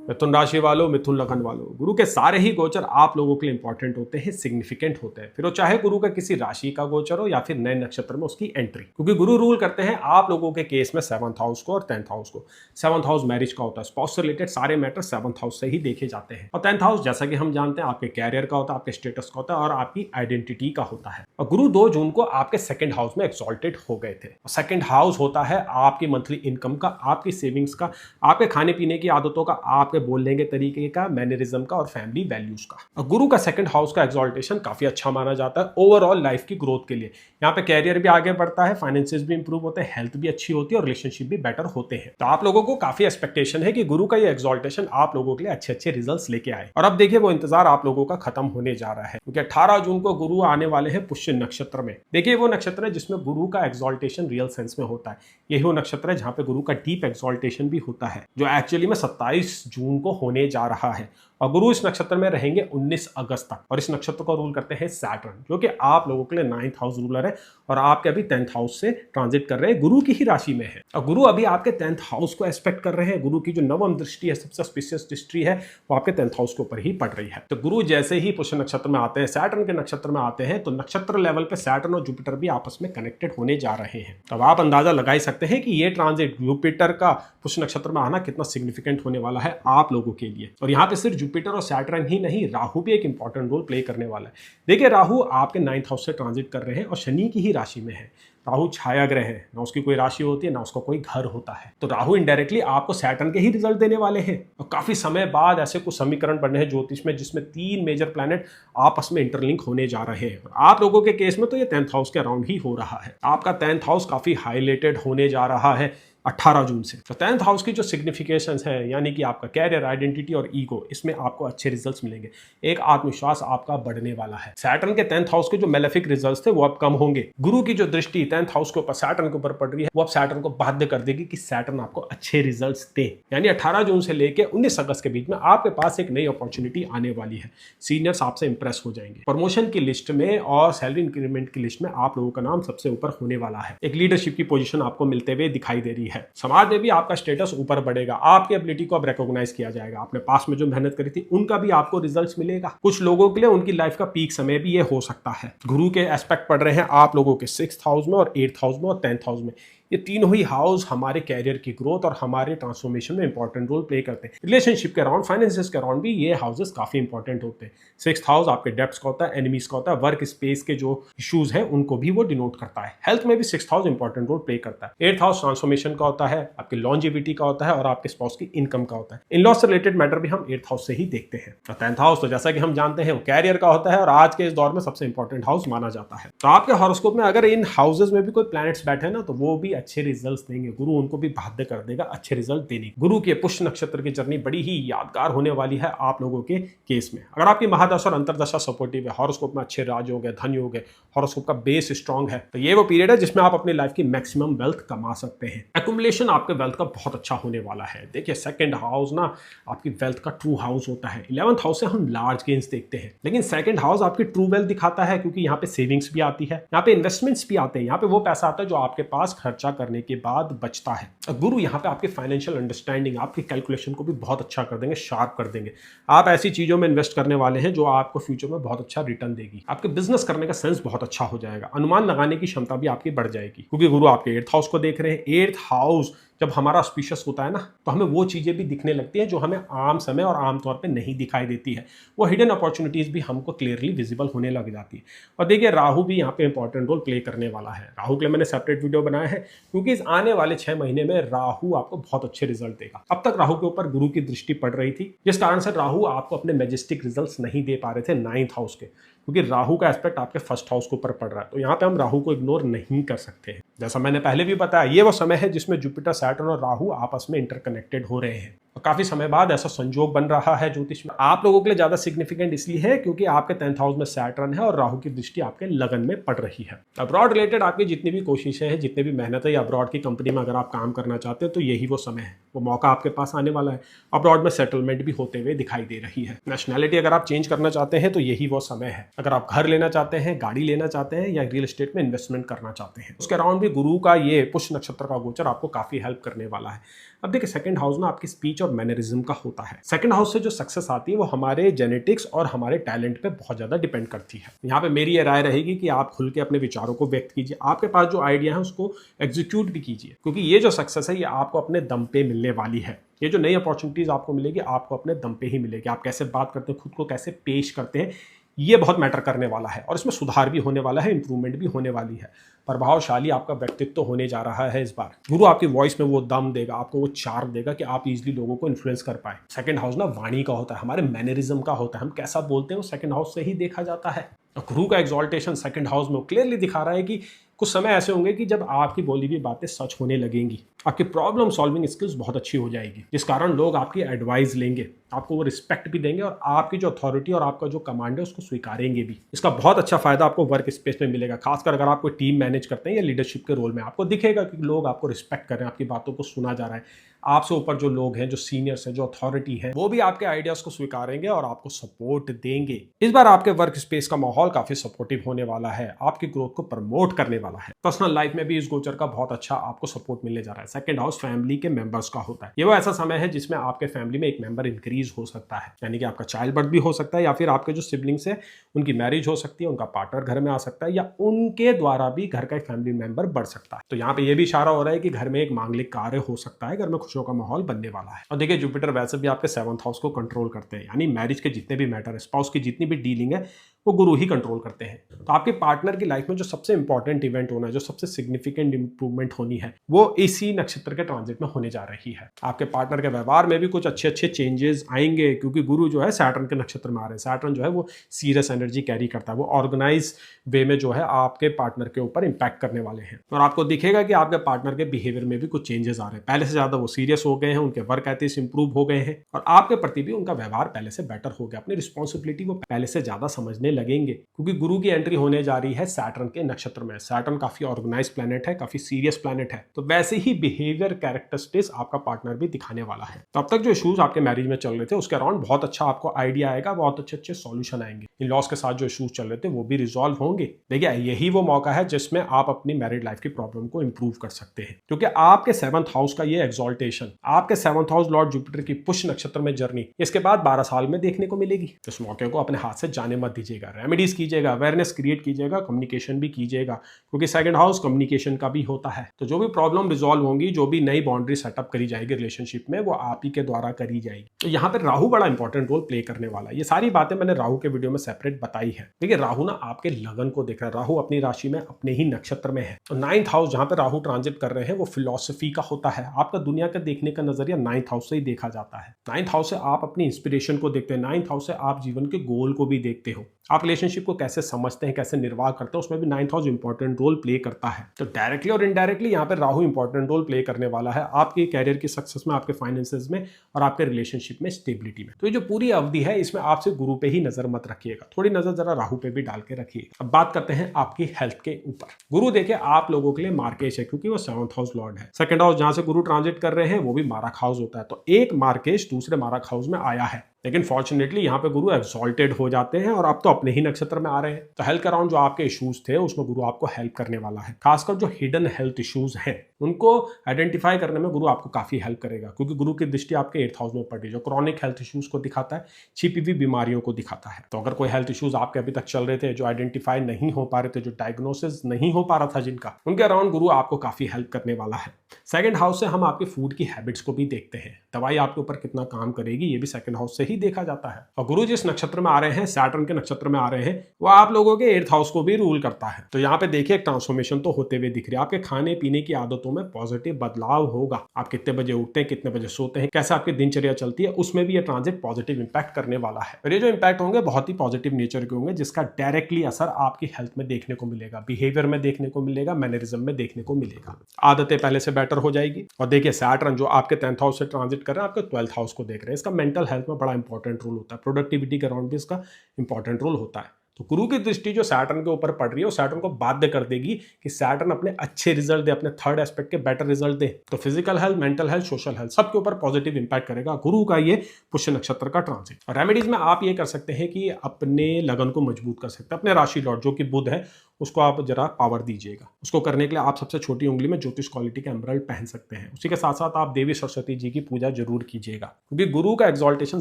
मिथुन राशि वालों, मिथुन लगन वालों, गुरु के सारे ही गोचर आप लोगों के लिए इंपॉर्टेंट होते हैं, सिग्निफिकेंट होते हैं, फिर वो चाहे गुरु का किसी राशि का गोचर हो या फिर नए नक्षत्र में उसकी एंट्री, क्योंकि गुरु रूल करते हैं आप लोगों के केस में 7th हाउस को और 10th हाउस को। 7th हाउस मैरिज का होता है, स्पाउस से रिलेटेड सारे मैटर 7th हाउस से ही देखे जाते हैं, और 10th हाउस जैसा कि हम जानते हैं आपके कैरियर का होता है, आपके स्टेटस का होता है और आपकी आइडेंटिटी का होता है। और गुरु 2 जून को आपके 2nd हाउस में एक्सॉल्टेड हो गए थे। 2nd हाउस होता है आपकी मंथली इनकम का, आपकी सेविंग्स का, आपके खाने पीने की आदतों का, आपके बोलने के तरीके का, मैनरिज्म का और फैमिली वैल्यूज का। और गुरु का 2nd हाउस का एक्सॉल्टेशन काफी अच्छा माना जाता है ओवरऑल लाइफ की ग्रोथ के लिए। यहाँ पे कैरियर भी आगे बढ़ता है, फाइनेंसेस भी इंप्रूव होते हैं, हेल्थ भी अच्छी होती है और रिलेशनशिप भी बेटर होते हैं। तो आप लोगों को काफी एक्सपेक्टेशन है कि गुरु का ये एक्सॉल्टेशन आप लोगों के लिए अच्छे अच्छे रिजल्ट्स लेके आए। और अब देखिए वो इंतजार आप लोगों का खत्म होने जा रहा है, क्योंकि 18 जून को गुरु आने वाले हैं पुष्य नक्षत्र में। देखिए वो नक्षत्र है जिसमें गुरु का एक्सॉल्टेशन रियल सेंस में होता है। यही वो नक्षत्र है जहां पे गुरु का डीप एक्सॉल्टेशन भी होता है, जो एक्चुअली में 27 जून को होने जा रहा है। और गुरु इस नक्षत्र में रहेंगे 19 अगस्त तक, और इस नक्षत्र को रूल करते हैं सैटर्न, जो कि आप लोगों के लिए 9th हाउस रूलर है और आपके अभी 10th हाउस से ट्रांजिट कर रहे हैं, गुरु की ही राशि में है। और गुरु अभी आपके 10th हाउस को एस्पेक्ट कर रहे हैं। गुरु की जो नवम दृष्टि है, सबसे स्पेशियस दृष्टि है, वो आपके 10th हाउस के ऊपर ही पड़ रही है। तो गुरु जैसे ही पुष्य नक्षत्र में आते हैं, सैटर्न के नक्षत्र में आते हैं, तो नक्षत्र लेवल पे सैटर्न और जुपिटर भी आपस में कनेक्टेड होने जा रहे हैं। तब आप अंदाजा लगा ही सकते हैं कि ये ट्रांजिट जुपिटर का पुष्य नक्षत्र में आना कितना सिग्निफिकेंट होने वाला है आप लोगों के लिए। और यहाँ पे सिर्फ जुपिटर और सैटर्न ही नहीं, राहु भी एक इंपॉर्टेंट रोल प्ले करने वाला है। देखिए राहु आपके 9th हाउस से ट्रांजिट कर रहे हैं और शनि की ही राशि में है। राहु छाया ग्रह है, ना उसकी कोई राशि होती है ना उसका कोई घर होता है, तो राहु इनडायरेक्टली आपको सैटर्न के ही रिजल्ट देने वाले हैं। और काफी समय बाद ऐसे कुछ समीकरण बने हैं ज्योतिष में जिसमें 3 मेजर प्लैनेट आपस में इंटरलिंक होने जा रहे हैं। आप लोगों के केस में तो ये 10th हाउस के अराउंड ही हो रहा है। आपका 10th हाउस काफी हाईलाइटेड होने जा रहा है 18 जून से। तो 10th हाउस की जो सिग्निफिकेशंस है, यानी कि आपका कैरियर, आइडेंटिटी और ईगो, इसमें आपको अच्छे रिजल्ट्स मिलेंगे। एक आत्मविश्वास आपका बढ़ने वाला है। सैटर्न के 10th हाउस के जो मेलेफिक रिजल्ट्स थे वो अब कम होंगे। गुरु की जो दृष्टि 10th हाउस के ऊपर सैटर्न के ऊपर पड़ रही है, वो अब सैटर्न को बाध्य कर देगी कि सैटर्न आपको अच्छे रिजल्ट्स दे। यानी 18 जून से लेकर 19 अगस्त के बीच में आपके पास एक नई अपॉर्चुनिटी आने वाली है। सीनियर्स आपसे इंप्रेस हो जाएंगे। प्रमोशन की लिस्ट में और सैलरी इंक्रीमेंट की लिस्ट में आप लोगों का नाम सबसे ऊपर होने वाला है। एक लीडरशिप की पोजीशन आपको मिलते हुए दिखाई दे रही है। समाज में भी आपका स्टेटस ऊपर बढ़ेगा। आपकी एबिलिटी को अब रिकॉग्नाइज किया जाएगा। आपने पास में जो मेहनत करी थी उनका भी आपको रिजल्ट्स मिलेगा। कुछ लोगों के लिए उनकी लाइफ का पीक समय भी ये हो सकता है। गुरु के एस्पेक्ट पड़ रहे हैं आप लोगों के 6th हाउस में और 8th हाउस में और 10th हाउस में। ये तीनों ही हाउस हमारे कैरियर की ग्रोथ और हमारे ट्रांसफॉर्मेशन में इंपॉर्टेंट रोल प्ले करते हैं। रिलेशनशिप के अराउंड, फाइनेंसेस के अराउंड भी ये हाउसेस काफी इंपॉर्टेंट होते हैं। 6th हाउस आपके डेब्ट्स का होता है, एनिमीज का होता है, वर्क स्पेस के जो इश्यूज हैं उनको भी वो डिनोट करता है। हेल्थ में भी 6th house important role play करता है। 8th हाउस ट्रांसफॉर्मेशन का होता है, आपकी लॉन्जिविटी का होता है और आपके स्पाउस की इनकम का होता है। इन लॉस से रिलेटेड मैटर भी हम 8th हाउस से ही देखते हैं। 10th हाउस तो जैसा कि हम जानते हैं वो कैरियर का होता है और आज के इस दौर में सबसे इंपॉर्टेंट हाउस माना जाता है। तो आपके हॉरोस्कोप में अगर इन हाउसेज में भी कोई प्लैनेट्स बैठे ना, तो वो भी अच्छे रिजल्ट्स देंगे। गुरु उनको भी बाध्य कर देगा अच्छे रिजल्ट देने। गुरु के पुष्य नक्षत्र की जर्नी बड़ी ही यादगार होने वाली है आप लोगों के केस में। अगर आपकी महादशा और अंतरदशा सपोर्टिव है, हॉरोस्कोप में अच्छे राजयोग है, धन योग है, हॉरोस्कोप का बेस स्ट्रांग है, तो ये वो पीरियड है जिसमें आप अपनी लाइफ की मैक्सिमम वेल्थ कमा सकते हैं। एक्युमुलेशन आपके वेल्थ का बहुत अच्छा होने वाला है। देखिए 2nd हाउस ना आपकी वेल्थ का ट्रू हाउस होता है। 11th हाउस से हम लार्ज गेन्स देखते हैं, लेकिन 2nd हाउस आपकी ट्रू वेल्थ दिखाता है, क्योंकि यहाँ पे सेविंग्स भी आती है, यहाँ पे इन्वेस्टमेंट्स भी आते हैं, यहाँ पे वो पैसा आता है जो आपके पास खर्चा करने के बाद बचता है। गुरु यहाँ पे आपके फाइनेंशियल अंडरस्टैंडिंग, आपकी कैलकुलेशन को भी बहुत अच्छा कर देंगे, शार्प कर देंगे। आप ऐसी चीजों में इन्वेस्ट करने वाले हैं जो आपको फ्यूचर में बहुत अच्छा रिटर्न देगी। आपके बिजनेस करने का सेंस बहुत अच्छा हो जाएगा। अनुमान लगाने की क्षमता भी आपकी बढ़ जाएगी, क्योंकि गुरु आपके 8th हाउस को देख रहे हैं। 8th हाउस जब हमारा ऑस्पिशियस होता है ना, तो हमें वो चीजें भी दिखने लगती हैं जो हमें आम समय और आम तौर पे नहीं दिखाई देती है। वो हिडन अपॉर्चुनिटीज भी हमको क्लियरली विजिबल होने लग जाती है। और देखिए राहु भी यहाँ पे इंपॉर्टेंट रोल प्ले करने वाला है। राहु के लिए मैंने सेपरेट वीडियो बनाया है, क्योंकि इस आने वाले 6 महीने में राहु आपको बहुत अच्छे रिजल्ट देगा। अब तक राहु के ऊपर गुरु की दृष्टि पड़ रही थी, जिस कारण से राहु आपको अपने मैजेस्टिक रिजल्ट्स नहीं दे पा रहे थे 9th हाउस के, क्योंकि राहु का एस्पेक्ट आपके 1st हाउस के ऊपर पड़ रहा है। तो यहाँ पे हम राहु को इग्नोर नहीं कर सकते हैं। जैसा मैंने पहले भी बताया, ये वो समय है जिसमें जुपिटर, सैटर्न और राहु आपस में इंटरकनेक्टेड हो रहे हैं। और काफी समय बाद ऐसा संजोग बन रहा है ज्योतिष में। आप लोगों के लिए ज्यादा सिग्निफिकेंट इसलिए है क्योंकि आपके 10th हाउस में सैटर्न है और राहु की दृष्टि आपके लगन में पड़ रही है। अब्रॉड रिलेटेड आपकी जितनी भी कोशिशें हैं, जितने भी मेहनत है, या अब्रॉड की कंपनी में अगर आप काम करना चाहते हैं, तो यही वो समय है, वो मौका आपके पास आने वाला है। अब्रॉड में सेटलमेंट भी होते हुए दिखाई दे रही है। नेशनैलिटी अगर आप चेंज करना चाहते हैं तो यही वो समय है। अगर आप घर लेना चाहते हैं, गाड़ी लेना चाहते हैं या रियल एस्टेट में इन्वेस्टमेंट करना चाहते हैं, उसके अराउंड भी गुरु का ये पुष्य नक्षत्र का गोचर आपको काफी हेल्प करने वाला है। अब देखिए 2nd हाउस ना आपकी स्पीच और मैनरिज्म का होता है। सेकंड हाउस से जो सक्सेस आती है वो हमारे जेनेटिक्स और हमारे टैलेंट पे बहुत ज्यादा डिपेंड करती है। यहाँ पे मेरी ये राय रहेगी कि आप खुल के अपने विचारों को व्यक्त कीजिए, आपके पास जो आइडिया है उसको एग्जीक्यूट भी कीजिए, क्योंकि ये जो सक्सेस है ये आपको अपने दम पे मिलने वाली है। ये जो नई अपॉर्चुनिटीज आपको मिलेगी आपको अपने दम पे ही मिलेगी। आप कैसे बात करते हैं, खुद को कैसे पेश करते हैं, ये बहुत मैटर करने वाला है और इसमें सुधार भी होने वाला है, इंप्रूवमेंट भी होने वाली है। प्रभावशाली आपका व्यक्तित्व होने जा रहा है इस बार। गुरु आपकी वॉइस में वो दम देगा, आपको वो चार्म देगा कि आप इजीली लोगों को इन्फ्लुएंस कर पाए। सेकंड हाउस ना वाणी का होता है, हमारे मैनरिज्म का होता है, हम कैसा बोलते हैं वो सेकंड हाउस से ही देखा जाता है। गुरु का एग्जॉल्टेशन सेकंड हाउस में क्लियरली दिखा रहा है कि कुछ समय ऐसे होंगे कि जब आपकी बोली हुई बातें सच होने लगेंगी, आपकी प्रॉब्लम सॉल्विंग स्किल्स बहुत अच्छी हो जाएगी, जिस कारण लोग आपकी एडवाइस लेंगे, आपको वो रिस्पेक्ट भी देंगे और आपकी जो अथॉरिटी और आपका जो कमांड है उसको स्वीकारेंगे भी। इसका बहुत अच्छा फायदा आपको वर्क स्पेस में मिलेगा, खासकर अगर आप कोई टीम मैनेज करते हैं या लीडरशिप के रोल में। आपको दिखेगा कि लोग आपको रिस्पेक्ट कर रहे हैं, आपकी बातों को सुना जा रहा है। आपसे ऊपर जो लोग हैं, जो सीनियर्स हैं, जो अथॉरिटी है, वो भी आपके आइडियाज को स्वीकारेंगे और आपको सपोर्ट देंगे। इस बार आपके वर्क स्पेस का माहौल काफी सपोर्टिव होने वाला है, आपकी ग्रोथ को प्रमोट करने वाला है। पर्सनल लाइफ में भी इस गोचर का बहुत अच्छा आपको सपोर्ट मिलने जा रहा है। सेकंड हाउस फैमिली के मेंबर्स का होता है। ये वो ऐसा समय है जिसमें आपके फैमिली में एक मेंबर इंक्रीज हो सकता है, यानी कि आपका चाइल्ड बर्थ भी हो सकता है या फिर आपके जो सिबलिंग्स है उनकी मैरिज हो सकती है, उनका पार्टनर घर में आ सकता है या उनके द्वारा भी घर का एक फैमिली मेंबर बढ़ सकता है। तो यहाँ पे ये भी इशारा हो रहा है कि घर में एक मांगलिक कार्य हो सकता है, घर में खुशियों का माहौल बनने वाला है। और देखिए जुपिटर वैसे भी आपके 7th हाउस को कंट्रोल करते हैं, यानी मैरिज के जितने भी मैटर है, स्पाउस की जितनी भी डीलिंग है वो गुरु ही कंट्रोल करते हैं। तो आपके पार्टनर की लाइफ में जो सबसे इंपॉर्टेंट इवेंट होना है, जो सबसे सिग्निफिकेंट इंप्रूवमेंट होनी है, वो इसी नक्षत्र के ट्रांजिट में होने जा रही है। आपके पार्टनर के व्यवहार में भी कुछ अच्छे अच्छे चेंजेस आएंगे, क्योंकि गुरु जो है सैटर्न के नक्षत्र में आ रहे हैं। सैटर्न जो है वो सीरियस एनर्जी कैरी करता है, वो ऑर्गेनाइज वे में जो है आपके पार्टनर के ऊपर इंपैक्ट करने वाले हैं। और आपको दिखेगा कि आपके पार्टनर के बिहेवियर में भी कुछ चेंजेस आ रहे हैं। पहले से ज्यादा वो सीरियस हो गए हैं, उनके वर्क एथिक्स इंप्रूव हो गए हैं और आपके प्रति भी उनका व्यवहार पहले से बेटर हो गया। अपनी रिस्पॉन्सिबिलिटी वो पहले से ज्यादा समझने लगेंगे, क्योंकि गुरु की एंट्री होने जा रही है सैटर्न के नक्षत्र में। सैटर्न काफी ऑर्गेनाइज प्लैनेट है, काफी सीरियस प्लैनेट है, तो वैसे ही बिहेवियर कैरेक्टरिस्टिक्स आपका पार्टनर भी दिखाने वाला है। तो अब तक जो इश्यूज आपके मैरिज में चल रहे थे उसके अराउंड बहुत अच्छा आपको आइडिया आएगा, बहुत अच्छे अच्छे सॉल्यूशन आएंगे। इन लॉस के साथ जो इश्यूज चल रहे थे वो भी रिजॉल्व होंगे। देखिए यही वो मौका है जिसमें आप अपनी मैरिड लाइफ की प्रॉब्लम को इंप्रूव कर सकते हैं, क्योंकि आपके 7th हाउस का ये एक्सॉल्टेशन, आपके 7th हाउस लॉर्ड जुपिटर की पुष्य नक्षत्र में जर्नी इसके बाद 12 साल में देखने को मिलेगी। तो इस मौके को अपने हाथ से जाने मत दीजिएगा, रेमेडीज कीजिएगा, अवेयरनेस क्रिएट कीजिएगा, कम्युनिकेशन भी कीजिएगा, क्योंकि सेकंड हाउस कम्युनिकेशन का भी होता है। तो जो भी प्रॉब्लम रिजॉल्व होंगी, जो भी नई बाउंड्री सेटअप करी जाएगी रिलेशनशिप में, वो आप ही के द्वारा करी जाएगी। तो यहाँ पर राहु बड़ा इंपॉर्टेंट रोल प्ले करने वाला है। ये सारी बातें मैंने राहु के वीडियो में सेपरेट बताई है। देखिए राहु ना आपके लगन को देख रहा है, राहु अपनी राशि में अपने ही नक्षत्र में है। तो 9th हाउस जहां पे राहु ट्रांजिट कर रहे हैं वो फिलॉसफी का होता है। आपका दुनिया का देखने का नजरिया 9th हाउस से ही देखा जाता है। 9th हाउस से आप अपनी इंस्पिरेशन को देखते हैं, 9th हाउस से आप जीवन के गोल को भी देखते हो, आप रिलेशनशिप को कैसे समझते हैं, कैसे निर्वाह करते हैं, उसमें भी 9th house important role play करता है। तो डायरेक्टली और इनडायरेक्टली यहाँ पे राहु इंपॉर्टेंट रोल प्ले करने वाला है आपके कैरियर की सक्सेस में, आपके फाइनेंसेस में और आपके रिलेशनशिप में, स्टेबिलिटी में। तो ये जो पूरी अवधि है इसमें आपसे गुरु पे ही नजर मत रखिएगा, थोड़ी नजर जरा राहु पे भी डाल के रखिए। अब बात करते हैं आपकी हेल्थ के ऊपर। गुरु देखिए आप लोगों के लिए मार्केश है, क्योंकि वो 7th हाउस लॉर्ड है। सेकंड हाउस जहां से गुरु ट्रांजिट कर रहे हैं वो भी मारक हाउस होता है। तो एक मार्केश दूसरे मारक हाउस में आया है, लेकिन फॉर्चुनेटली यहाँ पे गुरु एक्सॉल्टेड हो जाते हैं और आप तो अपने ही नक्षत्र में आ रहे हैं। तो हेल्थ अराउंड जो आपके इश्यूज थे उसमें गुरु आपको हेल्प करने वाला है। खासकर जो हिडन हेल्थ इश्यूज हैं उनको आइडेंटिफाई करने में गुरु आपको काफी हेल्प करेगा, क्योंकि गुरु की दृष्टि आपके 8th हाउस में पड़ रही है, जो क्रॉनिक हेल्थ इश्यूज को दिखाता है, छिपी हुई बीमारियों को दिखाता है। तो अगर कोई हेल्थ इश्यूज आपके अभी तक चल रहे थे, जो आइडेंटिफाई नहीं हो पा रहे थे, जो डायग्नोसिस नहीं हो पा रहा था जिनका, उनके अराउंड गुरु आपको काफी हेल्प करने वाला है। सेकंड हाउस से हम आपके फूड की हैबिट्स को भी देखते हैं, दवाई आपके ऊपर कितना काम करेगी ये भी सेकंड हाउस से ही देखा जाता है। और गुरु जिस नक्षत्र में आ रहे हैं, सैटर्न के नक्षत्र में आ रहे हैं, वो आप लोगों के 8th हाउस को भी रूल करता है। तो यहाँ पे देखिए एक ट्रांसफॉर्मेशन तो होते हुए दिख रही है। आपके खाने पीने की आदतों में पॉजिटिव बदलाव होगा। आप कितने बजे उठते हैं, कितने बजे सोते हैं, कैसे आपकी दिनचर्या चलती है, उसमें भी ये ट्रांजिट पॉजिटिव इंपैक्ट करने वाला है। और ये जो इंपैक्ट होंगे बहुत ही पॉजिटिव नेचर के होंगे, जिसका डायरेक्टली असर आपकी हेल्थ में देखने को मिलेगा, बिहेवियर में देखने को मिलेगा, मैनरिज्म में देखने को मिलेगा। आदतें पहले से बेटर हो जाएगी। और देखिए सैटर्न जो आपके 10th हाउस से ट्रांजिट कर रहे हैं, आपके 12th हाउस को देख रहे हैं, इसका मेंटल हेल्थ में बड़ा इंपॉर्टेंट रोल होता है, प्रोडक्टिविटी के अराउंड भी इसका इंपॉर्टेंट रोल होता है। तो गुरु की दृष्टि जो सैटर्न के ऊपर पड़ रही है वो सैटर्न को बाध्य कर देगी कि सैटर्न अपने अच्छे रिजल्ट दे, अपने थर्ड एस्पेक्ट के बेटर रिजल्ट दे। तो physical health, mental health, social health सबके ऊपर पॉजिटिव इंपैक्ट करेगा गुरु का ये पुष्य नक्षत्र का ट्रांजिट। और रेमेडीज में आप ये कर सकते हैं कि अपने लगन को मजबूत कर सकते हैं। अपने राशि लॉर्ड जो कि बुध है उसको आप जरा पावर दीजिएगा। उसको करने के लिए आप सबसे छोटी उंगली में ज्योतिष क्वालिटी का एमराल्ड पहन सकते हैं। उसी के साथ साथ आप देवी सरस्वती जी की पूजा जरूर कीजिएगा, क्योंकि गुरु का एक्सॉल्टेशन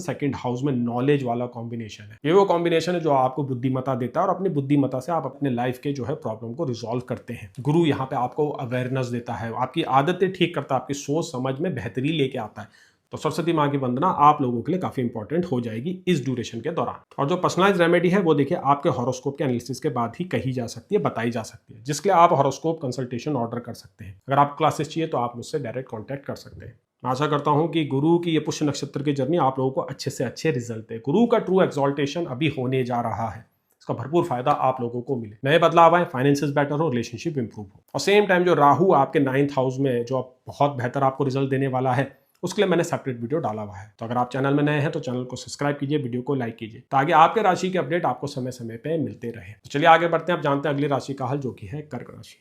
सेकंड हाउस में नॉलेज वाला कॉम्बिनेशन है। ये वो कॉम्बिनेशन है जो आपको बुद्धिमत्ता देता है और अपनी बुद्धिमत्ता से आप अपने लाइफ के जो है प्रॉब्लम को रिजॉल्व करते हैं। गुरु यहाँ पे आपको अवेयरनेस देता है, आपकी आदतें ठीक करता है, आपकी सोच समझ में बेहतरी लेके आता है। तो सरस्वती माँ की वंदना आप लोगों के लिए काफी इंपॉर्टेंट हो जाएगी इस ड्यूरेशन के दौरान। और जो पर्सनलाइज रेमेडी है वो देखिए आपके हॉरोस्कोप के एनालिसिस के बाद ही कही जा सकती है, बताई जा सकती है, जिसके लिए आप हॉरोस्कोप कंसल्टेशन ऑर्डर कर सकते हैं। अगर आप क्लासेस चाहिए तो आप मुझसे डायरेक्ट कॉन्टैक्ट कर सकते हैं। मैं आशा करता हूं कि गुरु की ये पुष्य नक्षत्र की जर्नी आप लोगों को अच्छे से अच्छे रिजल्ट है। गुरु का ट्रू एक्सॉल्टेशन अभी होने जा रहा है, इसका भरपूर फायदा आप लोगों को मिले, नए बदलाव आए, फाइनेंसेस बेटर हो, रिलेशनशिप इंप्रूव हो। और सेम टाइम जो राहु आपके 9th हाउस में जो बहुत बेहतर आपको रिजल्ट देने वाला है, उसके लिए मैंने सेपरेट वीडियो डाला हुआ है। तो अगर आप चैनल में नए हैं तो चैनल को सब्सक्राइब कीजिए, वीडियो को लाइक कीजिए, ताकि आपके राशि के अपडेट आपको समय समय पे मिलते रहे। तो चलिए आगे बढ़ते हैं, आप जानते हैं अगली राशि का हाल, जो कि है कर्क राशि।